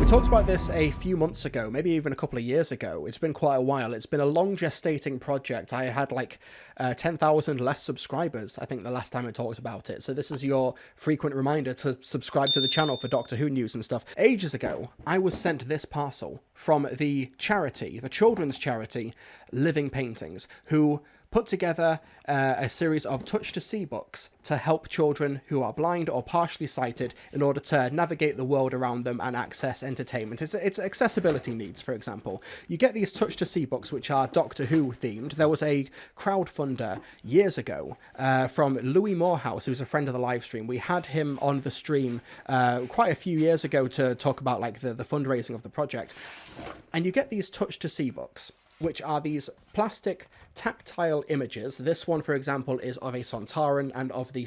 We talked about this a few months ago, maybe even a couple of years ago. It's been quite a while. It's been a long gestating project. I had 10,000 less subscribers, I think, the last time I talked about it. So this is your frequent reminder to subscribe to the channel for Doctor Who news and stuff. Ages ago, I was sent this parcel from the charity, the children's charity, Living Paintings, who put together a series of Touch to See books to help children who are blind or partially sighted in order to navigate the world around them and access entertainment. It's accessibility needs, for example. You get these Touch to See books, which are Doctor Who themed. There was a crowdfunder years ago from Louis Morehouse, who's a friend of the live stream. We had him on the stream quite a few years ago to talk about the fundraising of the project. And you get these Touch to See books, which are these plastic tactile images. This one, for example, is of a Sontaran and of the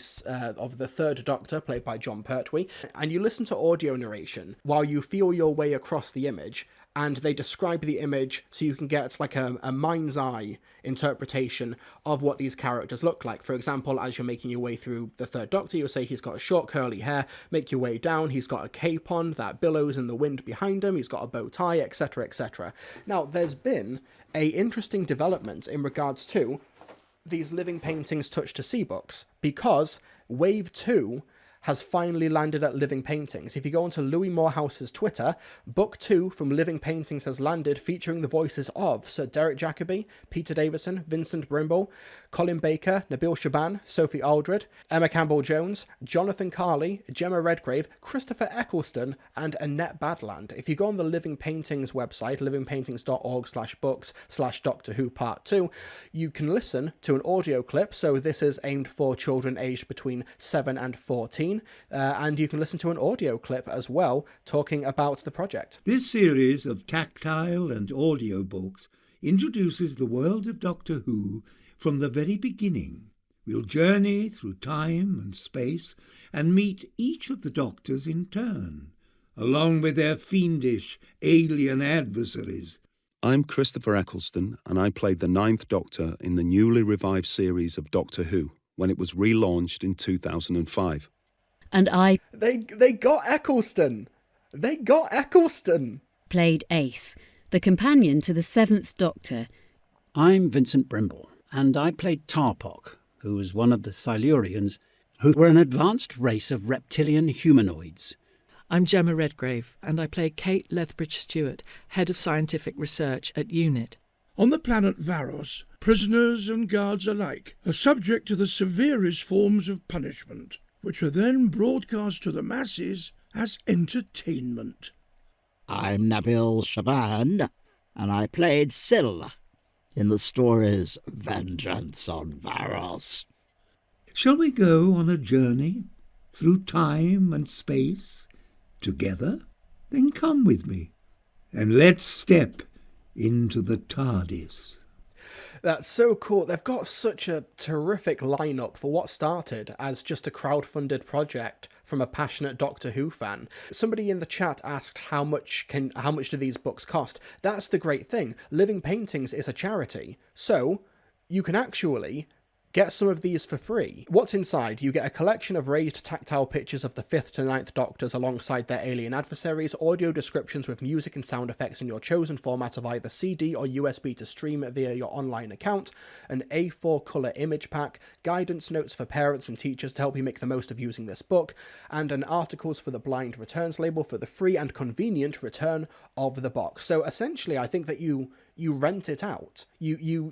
third Doctor, played by Jon Pertwee. And you listen to audio narration while you feel your way across the image, and they describe the image so you can get a mind's eye interpretation of what these characters look like. For example, as you're making your way through the third Doctor, you'll say he's got short curly hair. Make your way down, he's got a cape on that billows in the wind behind him, he's got a bow tie, etc, etc. Now, there's been a interesting development in regards to these Living Paintings Touch to See books, because Wave 2 has finally landed at Living Paintings. If you go onto Louis Morehouse's Twitter, Book 2 from Living Paintings has landed, featuring the voices of Sir Derek Jacobi, Peter Davison, Vincent Brimble, Colin Baker, Nabil Shaban, Sophie Aldred, Emma Campbell-Jones, Jonathan Carley, Gemma Redgrave, Christopher Eccleston, and Annette Badland. If you go on the Living Paintings website, livingpaintings.org/books/Doctor Who Part 2, you can listen to an audio clip. So this is aimed for children aged between 7 and 14. And you can listen to an audio clip as well talking about the project. This series of tactile and audio books introduces the world of Doctor Who from the very beginning. We'll journey through time and space and meet each of the Doctors in turn, along with their fiendish alien adversaries. I'm Christopher Eccleston, and I played the 9th Doctor in the newly revived series of Doctor Who when it was relaunched in 2005. And I They got Eccleston! They got Eccleston! played Ace, the companion to the 7th Doctor. I'm Vincent Brimble, and I played Tarpok, who was one of the Silurians, who were an advanced race of reptilian humanoids. I'm Gemma Redgrave, and I play Kate Lethbridge-Stewart, Head of Scientific Research at UNIT. On the planet Varos, prisoners and guards alike are subject to the severest forms of punishment, which are then broadcast to the masses as entertainment. I'm Nabil Shaban, and I played Syl in the stories Vengeance on Varos. Shall we go on a journey through time and space together? Then come with me, and let's step into the TARDIS. That's so cool. They've got such a terrific lineup for what started as just a crowd-funded project from a passionate Doctor Who fan. Somebody in the chat asked how much do these books cost? That's the great thing. Living Paintings is a charity, so you can actually get some of these for free. What's inside? You get a collection of raised tactile pictures of the 5th to 9th Doctors alongside their alien adversaries, audio descriptions with music and sound effects in your chosen format of either CD or USB to stream via your online account, an A4 colour image pack, guidance notes for parents and teachers to help you make the most of using this book, and an Articles for the Blind returns label for the free and convenient return of the box. So essentially, I think that you rent it out. You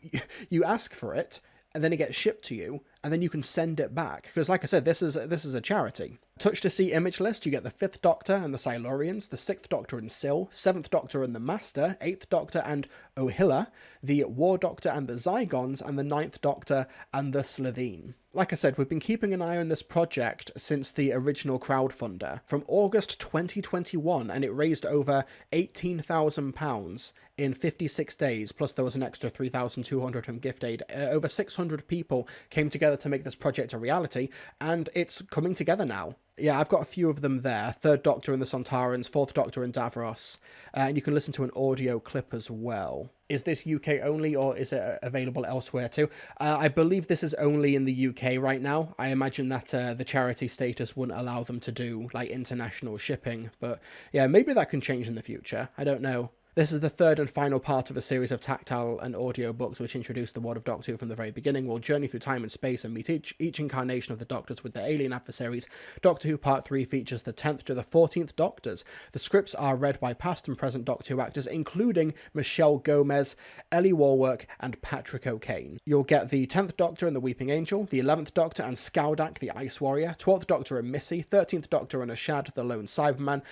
ask for it, and then it gets shipped to you, and then you can send it back. Because like I said, this is a charity. Touch to See image list, you get the 5th Doctor and the Silurians, the 6th Doctor and Syl, 7th Doctor and the Master, 8th Doctor and Ohila, the War Doctor and the Zygons, and the 9th Doctor and the Slitheen. Like I said, we've been keeping an eye on this project since the original crowdfunder, from August 2021, and it raised over £18,000 in 56 days, plus there was an extra 3,200 from Gift Aid. Over 600 people came together to make this project a reality, and it's coming together now. Yeah, I've got a few of them there. Third Doctor and the Sontarans, Fourth Doctor and Davros. And you can listen to an audio clip as well. Is this UK only, or is it available elsewhere too? I believe this is only in the UK right now. I imagine that the charity status wouldn't allow them to do like international shipping. But yeah, maybe that can change in the future. I don't know. This is the third and final part of a series of tactile and audio books which introduce the world of Doctor Who from the very beginning. We'll journey through time and space and meet each incarnation of the Doctors with their alien adversaries. Doctor Who Part 3 features the 10th to the 14th Doctors. The scripts are read by past and present Doctor Who actors, including Michelle Gomez, Ellie Warwick, and Patrick O'Kane. You'll get the 10th Doctor and the Weeping Angel, the 11th Doctor and Skaudak, the Ice Warrior, 12th Doctor and Missy, 13th Doctor and Ashad, the Lone Cyberman,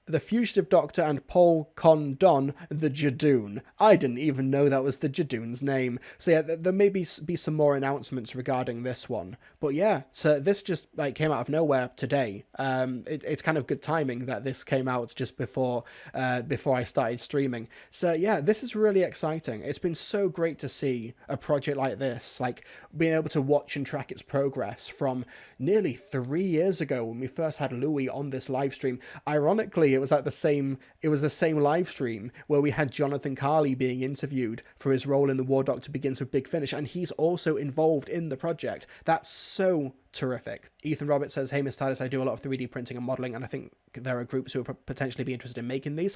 the Fugitive Doctor and Paul Condon, the Jadoon. I didn't even know that was the Jadoon's name. So yeah, there may be some more announcements regarding this one. But yeah, so this just like came out of nowhere today. It's kind of good timing that this came out just before I started streaming. So yeah, this is really exciting. It's been so great to see a project like this, like being able to watch and track its progress from nearly 3 years ago when we first had Louis on this live stream. Ironically, it was the same live stream where we had Jonathan Carley being interviewed for his role in The War Doctor Begins with Big Finish, and he's also involved in the project. That's so terrific. Ethan Roberts says, "Hey, Miss Titus, I do a lot of 3D printing and modelling, and I think there are groups who would potentially be interested in making these."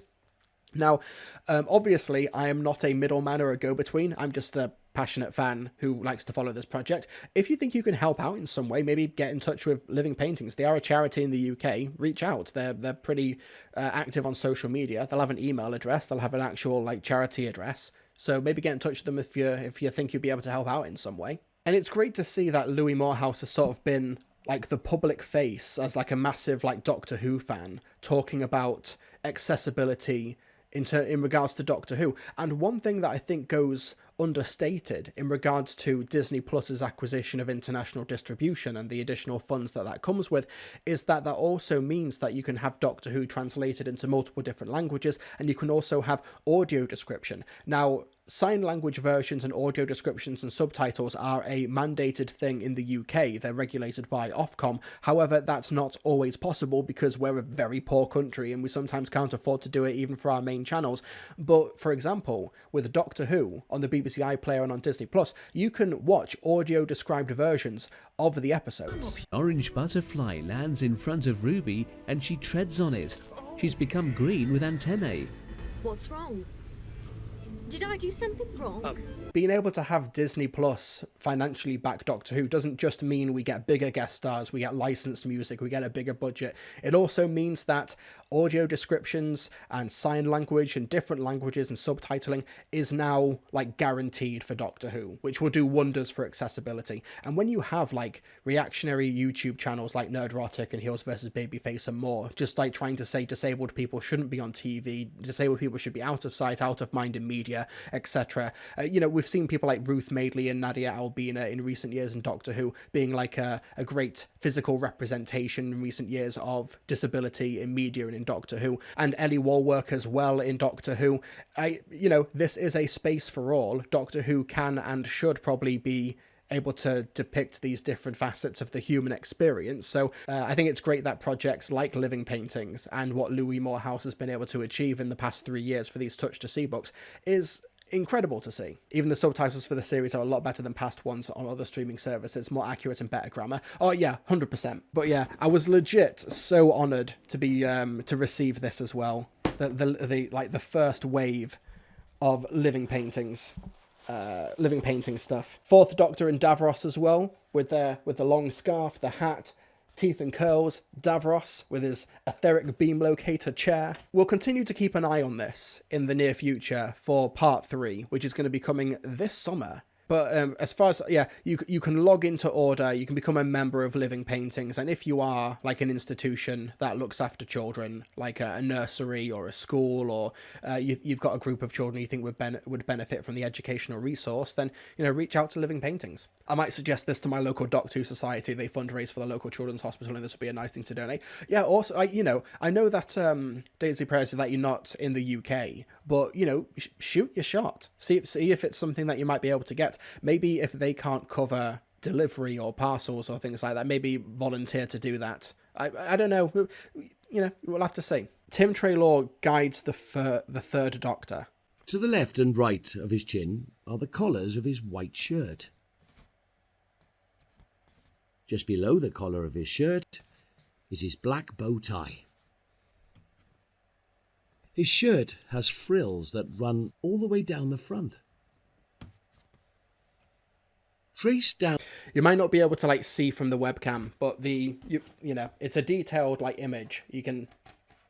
Now, obviously, I am not a middleman or a go-between. I'm just a passionate fan who likes to follow this project. If you think you can help out in some way, maybe get in touch with Living Paintings. They are a charity in the UK. Reach out. They're pretty active on social media. They'll have an email address. They'll have an actual like charity address. So maybe get in touch with them if you think you'd be able to help out in some way. And it's great to see that Louis Morehouse has sort of been like the public face as like a massive like Doctor Who fan, talking about accessibility in regards to Doctor Who. And one thing that I think goes understated in regards to Disney Plus's acquisition of international distribution and the additional funds that comes with is that also means that you can have Doctor Who translated into multiple different languages, and you can also have audio description. Now, sign language versions and audio descriptions and subtitles are a mandated thing in the UK. They're regulated by Ofcom. However, that's not always possible because we're a very poor country and we sometimes can't afford to do it even for our main channels. But for example, with Doctor Who on the BBC iPlayer and on Disney Plus, you can watch audio described versions of the episodes. Orange butterfly lands in front of Ruby and she treads on it. She's become green with antennae. What's wrong? Did I do something wrong? Being able to have Disney Plus financially back Doctor Who doesn't just mean we get bigger guest stars, we get licensed music, we get a bigger budget. It also means that audio descriptions and sign language and different languages and subtitling is now like guaranteed for Doctor Who, which will do wonders for accessibility. And when you have like reactionary YouTube channels like Nerdrotic and Heels vs Babyface and more, just like trying to say disabled people shouldn't be on TV, disabled people should be out of sight, out of mind in media, etc. We've seen people like Ruth Madeley and Nadia Albina in recent years in Doctor Who being like a great physical representation in recent years of disability in media and in Doctor Who, and Ellie Warwick as well in Doctor Who. This is a space for all. Doctor Who can and should probably be able to depict these different facets of the human experience. So I think it's great that projects like Living Paintings and what Louis Morehouse has been able to achieve in the past 3 years for these Touch to See books is incredible to see. Even the subtitles for the series are a lot better than past ones on other streaming services, more accurate and better grammar. Oh yeah, 100%. But yeah, I was legit so honoured to be to receive this as well. The first wave of Living Paintings stuff. Fourth Doctor and Davros as well, with the long scarf, the hat, teeth and curls, Davros with his etheric beam locator chair. We'll continue to keep an eye on this in the near future for part 3, which is going to be coming this summer. But as far as, you can log into Order, you can become a member of Living Paintings, and if you are like an institution that looks after children, like a nursery or a school, or you've got a group of children you think would benefit from the educational resource, then reach out to Living Paintings. I might suggest this to my local Doctor Who society. They fundraise for the local children's hospital, and this would be a nice thing to donate. Yeah, also, I know that Daisy Prayer said that you're not in the UK, but, shoot your shot. See if it's something that you might be able to get. Maybe if they can't cover delivery or parcels or things like that, maybe volunteer to do that I don't know. You know, we'll have to see. Tim Treloar guides the third Doctor. To the left and right of his chin are the collars of his white shirt. Just below the collar of his shirt is his black bow tie. His shirt has frills that run all the way down the front. Trace down. You might not be able to like see from the webcam, but you know, it's a detailed like image.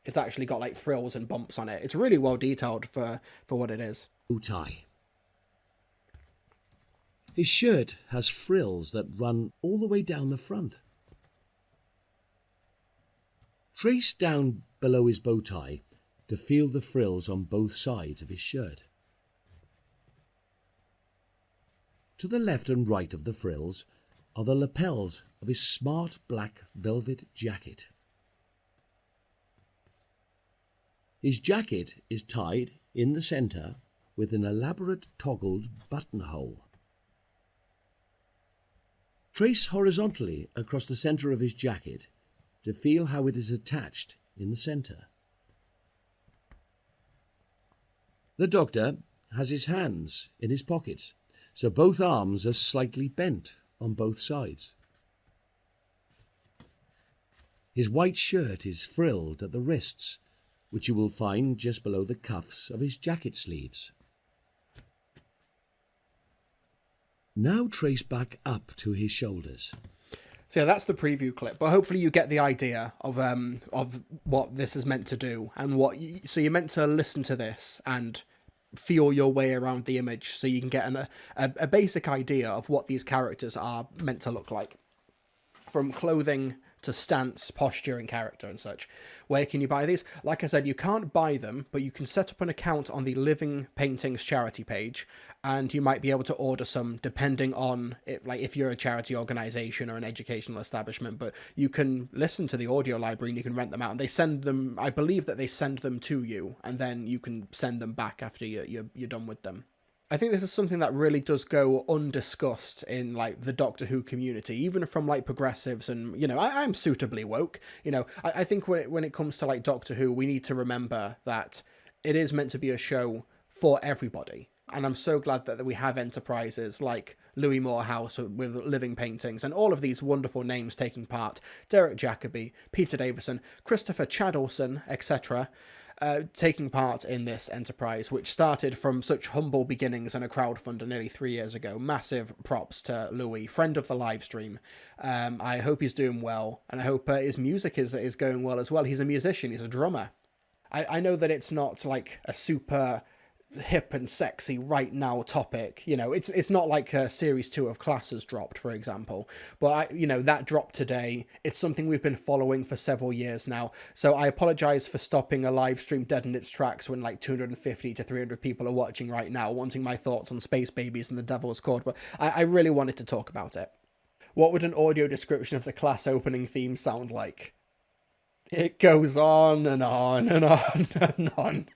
It's actually got like frills and bumps on it. It's really well detailed for what it is. Bow tie. His shirt has frills that run all the way down the front. Trace down below his bow tie to feel the frills on both sides of his shirt. To the left and right of the frills are the lapels of his smart black velvet jacket. His jacket is tied in the centre with an elaborate toggled buttonhole. Trace horizontally across the centre of his jacket to feel how it is attached in the centre. The Doctor has his hands in his pockets, so both arms are slightly bent on both sides. His white shirt is frilled at the wrists, which you will find just below the cuffs of his jacket sleeves. Now trace back up to his shoulders. So yeah, that's the preview clip, but hopefully you get the idea of what this is meant to do and so you're meant to listen to this and feel your way around the image so you can get a basic idea of what these characters are meant to look like, from clothing to stance, posture and character and such. Where can you buy these? Like I said, you can't buy them, but you can set up an account on the Living Paintings charity page, and you might be able to order some depending on it, like if you're a charity organization or an educational establishment. But you can listen to the audio library and you can rent them out, and they send them, I believe that they send them to you, and then you can send them back after you're done with them. I think this is something that really does go undiscussed in like the Doctor Who community, even from like progressives, and you know, I'm suitably woke. You know, I think when it comes to like Doctor Who, we need to remember that it is meant to be a show for everybody. And I'm so glad that we have enterprises like Louis Morehouse with Living Paintings and all of these wonderful names taking part. Derek Jacobi, Peter Davison, Christopher Chaddelson, etc. Taking part in this enterprise, which started from such humble beginnings and a crowdfunder nearly 3 years ago. Massive props to Louis, friend of the live stream. I hope he's doing well, and I hope his music is going well as well. He's a musician, he's a drummer. I know that it's not like a super hip and sexy right now topic, you know, it's not like series 2 of Class has dropped, for example, but that dropped today. It's something we've been following for several years now, so I apologize for stopping a live stream dead in its tracks when like 250 to 300 people are watching right now, wanting my thoughts on Space Babies and the Devil's Chord, but I really wanted to talk about it. What would an audio description of the Class opening theme sound like? It goes on and on and on and on.